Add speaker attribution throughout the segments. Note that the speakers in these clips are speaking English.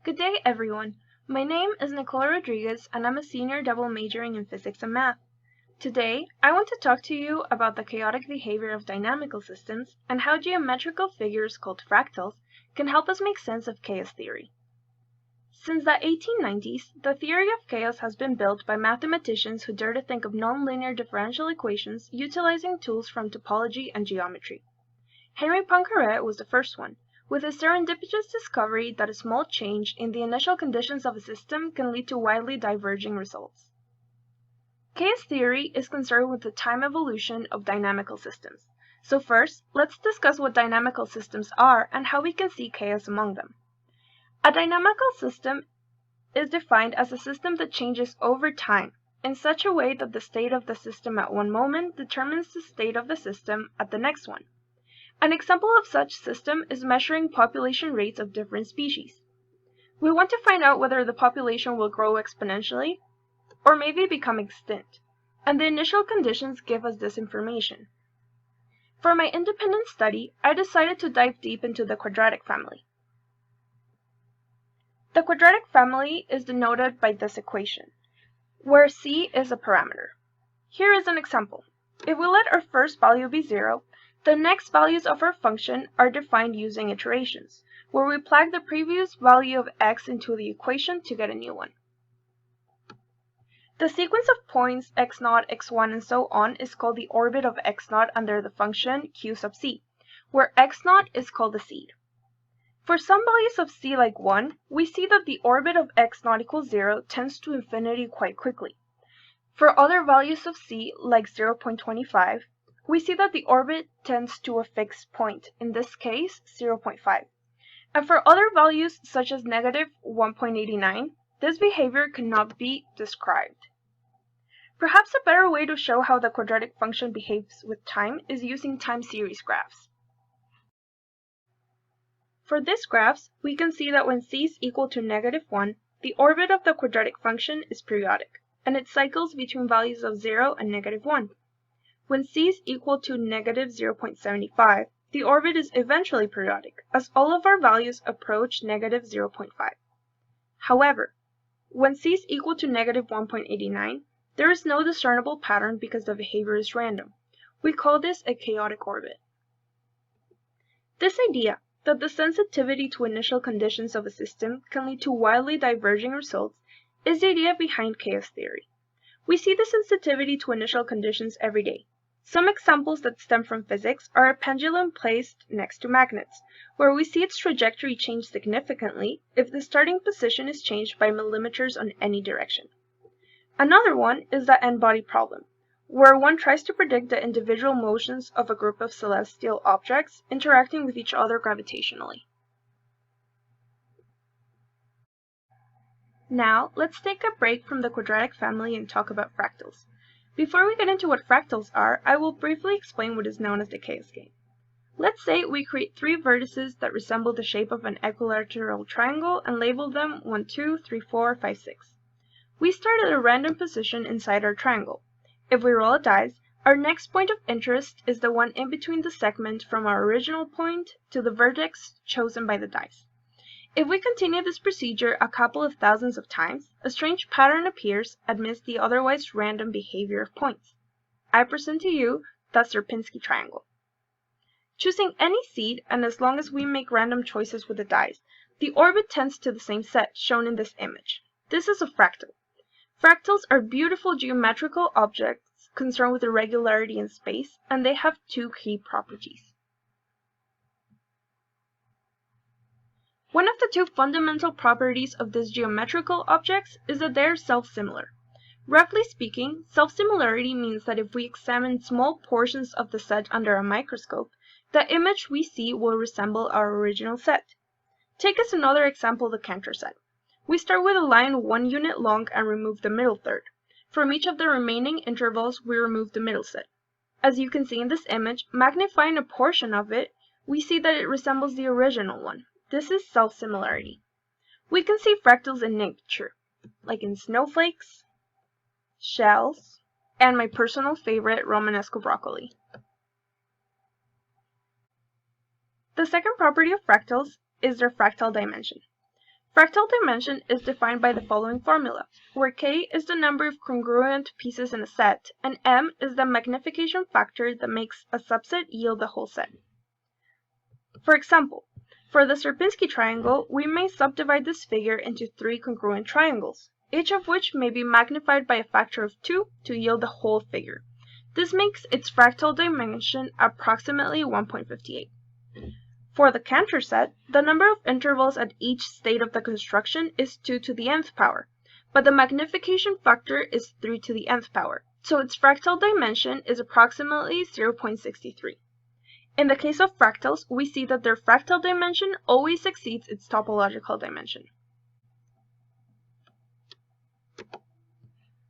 Speaker 1: Good day, everyone. My name is Nicole Rodriguez, and I'm a senior double majoring in physics and math. Today, I want to talk to you about the chaotic behavior of dynamical systems and how geometrical figures called fractals can help us make sense of chaos theory. Since the 1890s, the theory of chaos has been built by mathematicians who dare to think of nonlinear differential equations utilizing tools from topology and geometry. Henri Poincaré was the first one, with his serendipitous discovery that a small change in the initial conditions of a system can lead to widely diverging results. Chaos theory is concerned with the time evolution of dynamical systems. So first, let's discuss what dynamical systems are and how we can see chaos among them. A dynamical system is defined as a system that changes over time in such a way that the state of the system at one moment determines the state of the system at the next one. An example of such system is measuring population rates of different species. We want to find out whether the population will grow exponentially or maybe become extinct, and the initial conditions give us this information. For my independent study, I decided to dive deep into the quadratic family. The quadratic family is denoted by this equation, where c is a parameter. Here is an example. If we let our first value be 0, the next values of our function are defined using iterations, where we plug the previous value of x into the equation to get a new one. The sequence of points x0, x1, and so on is called the orbit of x0 under the function q sub c, where x0 is called the seed. For some values of c like 1, we see that the orbit of x0 equals 0 tends to infinity quite quickly. For other values of c like 0.25, we see that the orbit tends to a fixed point, in this case 0.5. And for other values such as negative 1.89, this behavior cannot be described. Perhaps a better way to show how the quadratic function behaves with time is using time series graphs. For these graphs, we can see that when c is equal to negative 1, the orbit of the quadratic function is periodic, and it cycles between values of 0 and negative 1. When c is equal to negative 0.75, the orbit is eventually periodic, as all of our values approach negative 0.5. However, when c is equal to negative 1.89, there is no discernible pattern because the behavior is random. We call this a chaotic orbit. This idea that the sensitivity to initial conditions of a system can lead to wildly diverging results is the idea behind chaos theory. We see the sensitivity to initial conditions every day. Some examples that stem from physics are a pendulum placed next to magnets, where we see its trajectory change significantly if the starting position is changed by millimeters on any direction. Another one is the n-body problem, where one tries to predict the individual motions of a group of celestial objects interacting with each other gravitationally. Now, let's take a break from the quadratic family and talk about fractals. Before we get into what fractals are, I will briefly explain what is known as the chaos game. Let's say we create 3 vertices that resemble the shape of an equilateral triangle and label them 1, 2, 3, 4, 5, 6. We start at a random position inside our triangle. If we roll a dice, our next point of interest is the one in between the segment from our original point to the vertex chosen by the dice. If we continue this procedure a couple of thousands of times, a strange pattern appears amidst the otherwise random behavior of points. I present to you the Sierpinski triangle. Choosing any seed, and as long as we make random choices with the dice, the orbit tends to the same set shown in this image. This is a fractal. Fractals are beautiful geometrical objects concerned with irregularity in space, and they have 2 key properties. One of the 2 fundamental properties of these geometrical objects is that they are self-similar. Roughly speaking, self-similarity means that if we examine small portions of the set under a microscope, the image we see will resemble our original set. Take as another example the Cantor set. We start with a line 1 unit long and remove the middle third. From each of the remaining intervals, we remove the middle set. As you can see in this image, magnifying a portion of it, we see that it resembles the original one. This is self-similarity. We can see fractals in nature, like in snowflakes, shells, and my personal favorite, Romanesco broccoli. The second property of fractals is their fractal dimension. Fractal dimension is defined by the following formula, where k is the number of congruent pieces in a set, and m is the magnification factor that makes a subset yield the whole set. For example, for the Sierpinski triangle, we may subdivide this figure into 3 congruent triangles, each of which may be magnified by a factor of 2 to yield the whole figure. This makes its fractal dimension approximately 1.58. For the Cantor set, the number of intervals at each state of the construction is 2 to the nth power, but the magnification factor is 3 to the nth power, so its fractal dimension is approximately 0.63. In the case of fractals, we see that their fractal dimension always exceeds its topological dimension.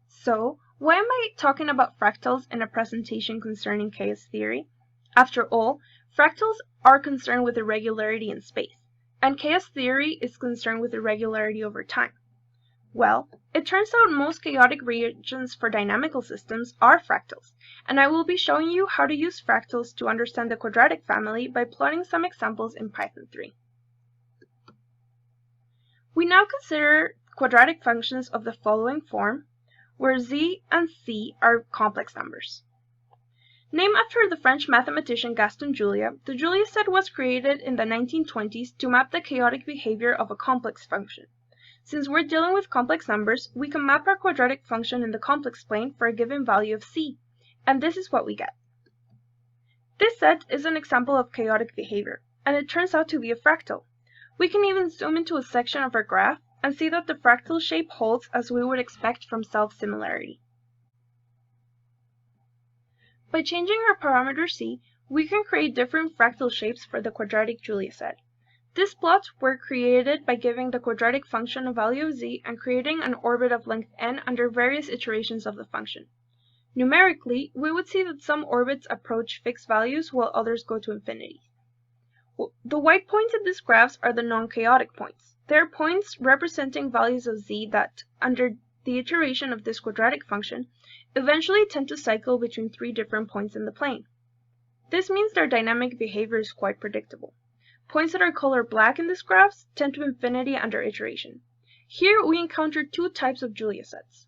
Speaker 1: So, why am I talking about fractals in a presentation concerning chaos theory? After all, fractals are concerned with irregularity in space, and chaos theory is concerned with irregularity over time. Well, it turns out most chaotic regions for dynamical systems are fractals, and I will be showing you how to use fractals to understand the quadratic family by plotting some examples in Python 3. We now consider quadratic functions of the following form, where z and c are complex numbers. Named after the French mathematician Gaston Julia, the Julia set was created in the 1920s to map the chaotic behavior of a complex function. Since we're dealing with complex numbers, we can map our quadratic function in the complex plane for a given value of c, and this is what we get. This set is an example of chaotic behavior, and it turns out to be a fractal. We can even zoom into a section of our graph and see that the fractal shape holds as we would expect from self-similarity. By changing our parameter c, we can create different fractal shapes for the quadratic Julia set. These plots were created by giving the quadratic function a value of z and creating an orbit of length n under various iterations of the function. Numerically, we would see that some orbits approach fixed values while others go to infinity. The white points in these graphs are the non-chaotic points. They are points representing values of z that, under the iteration of this quadratic function, eventually tend to cycle between 3 different points in the plane. This means their dynamic behavior is quite predictable. Points that are colored black in these graphs tend to infinity under iteration. Here we encounter 2 types of Julia sets.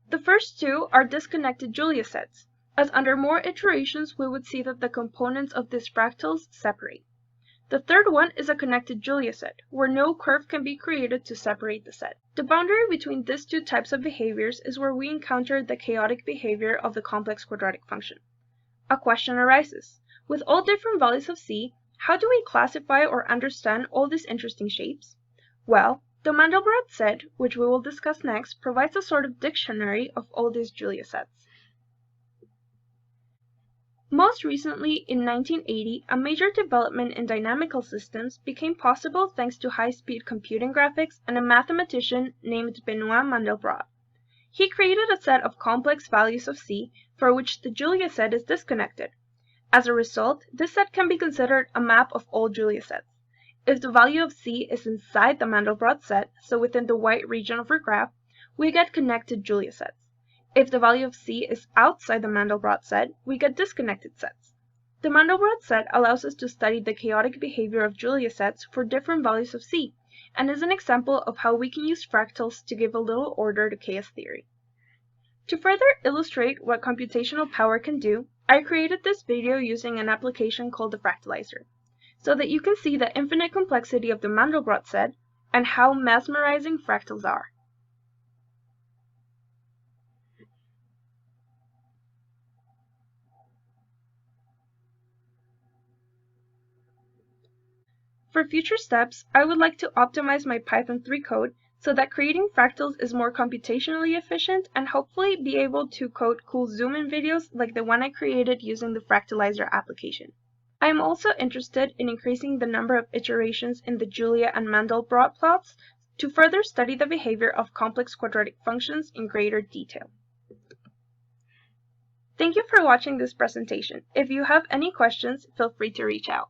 Speaker 1: The first 2 are disconnected Julia sets, as under more iterations we would see that the components of these fractals separate. The third one is a connected Julia set, where no curve can be created to separate the set. The boundary between these 2 types of behaviors is where we encounter the chaotic behavior of the complex quadratic function. A question arises. With all different values of c, how do we classify or understand all these interesting shapes? Well, the Mandelbrot set, which we will discuss next, provides a sort of dictionary of all these Julia sets. Most recently, in 1980, a major development in dynamical systems became possible thanks to high-speed computing graphics and a mathematician named Benoit Mandelbrot. He created a set of complex values of c for which the Julia set is disconnected. As a result, this set can be considered a map of all Julia sets. If the value of c is inside the Mandelbrot set, so within the white region of our graph, we get connected Julia sets. If the value of c is outside the Mandelbrot set, we get disconnected sets. The Mandelbrot set allows us to study the chaotic behavior of Julia sets for different values of c, and is an example of how we can use fractals to give a little order to chaos theory. To further illustrate what computational power can do, I created this video using an application called the Fractalizer, so that you can see the infinite complexity of the Mandelbrot set and how mesmerizing fractals are. For future steps, I would like to optimize my Python 3 code so that creating fractals is more computationally efficient and hopefully be able to code cool zoom-in videos like the one I created using the Fractalizer application. I am also interested in increasing the number of iterations in the Julia and Mandelbrot plots to further study the behavior of complex quadratic functions in greater detail. Thank you for watching this presentation. If you have any questions, feel free to reach out.